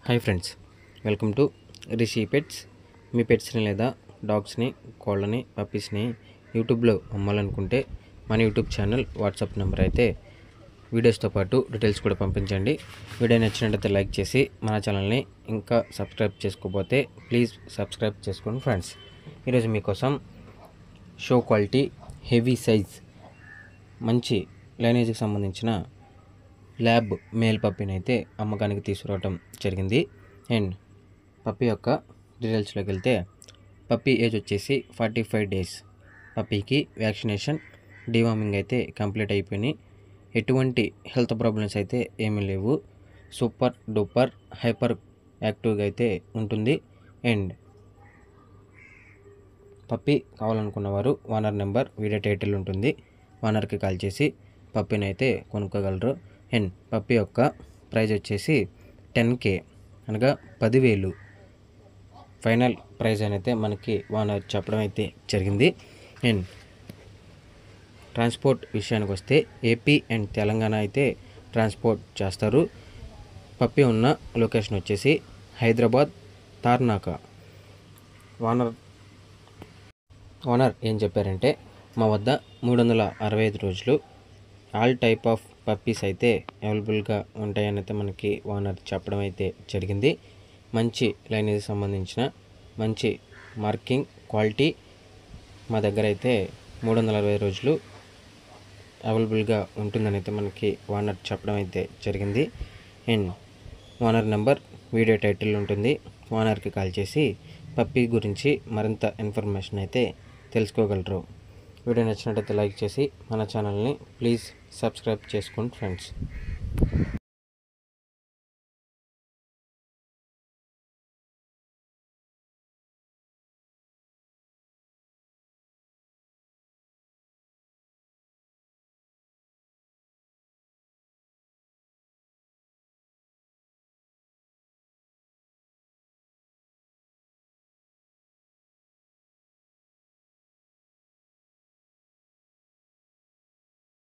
Hi friends, welcome to Rishi pets. మీ పెట్స్ని లేదా డాగ్స్ని, కోళ్ళని, పప్పీస్ని యూట్యూబ్లో అమ్మాలనుకుంటే మన యూట్యూబ్ ఛానల్, వాట్సాప్ నెంబర్ అయితే వీడియోస్తో పాటు డీటెయిల్స్ కూడా పంపించండి. వీడియో నచ్చినట్లయితే లైక్ చేసి మన ఛానల్ని ఇంకా సబ్స్క్రైబ్ చేసుకోకపోతే ప్లీజ్ సబ్స్క్రైబ్ చేసుకోండి ఫ్రెండ్స్. ఈరోజు మీకోసం షో క్వాలిటీ హెవీ సైజ్ మంచి లైనేజ్కి సంబంధించిన ల్యాబ్ మేల్ పప్పీని అయితే అమ్మకానికి తీసుకురావడం జరిగింది. అండ్ పప్పీ యొక్క డీటెయిల్స్లోకి వెళ్తే, పప్పీ ఏజ్ వచ్చేసి 45 డేస్. పప్పీకి వ్యాక్సినేషన్, డివార్మింగ్ అయితే కంప్లీట్ అయిపోయినాయి. ఎటువంటి హెల్త్ ప్రాబ్లమ్స్ అయితే ఏమీ లేవు. సూపర్ డూపర్ హైపర్ యాక్టివ్గా అయితే ఉంటుంది. అండ్ పప్పీ కావాలనుకున్న వారు ఓనర్ నెంబర్ వీడియో టైటిల్ ఉంటుంది, ఓనర్కి కాల్ చేసి పప్పీని అయితే కొనుక్కోగలరు. అండ్ పప్పీ యొక్క ప్రైజ్ వచ్చేసి 10K, అనగా 10,000 ఫైనల్ ప్రైజ్ అయితే మనకి ఓనర్ చెప్పడం అయితే జరిగింది. అండ్ ట్రాన్స్పోర్ట్ విషయానికి వస్తే ఏపీ అండ్ తెలంగాణ అయితే ట్రాన్స్పోర్ట్ చేస్తారు. పప్పీ ఉన్న లొకేషన్ వచ్చేసి హైదరాబాద్ తార్నాక. ఓనర్ ఏం చెప్పారంటే, మా వద్ద 365 రోజులు ఆల్ టైప్ ఆఫ్ పప్పీస్ అయితే అవైలబుల్గా ఉంటాయని అయితే మనకి ఓనర్ చెప్పడం అయితే జరిగింది. మంచి లైనేజ్కి సంబంధించిన మంచి మార్కింగ్ క్వాలిటీ మా దగ్గర అయితే 360 రోజులు అవైలబుల్గా ఉంటుందని అయితే మనకి ఓనర్ చెప్పడం అయితే జరిగింది. And owner number video title ఉంటుంది, ఓనర్కి కాల్ చేసి పప్పీ గురించి మరింత ఇన్ఫర్మేషన్ అయితే తెలుసుకోగలరు. వీడియో నచ్చినట్లయితే లైక్ చేసి మన ఛానల్ని ప్లీజ్ సబ్స్క్రైబ్ చేసుకోండి ఫ్రెండ్స్.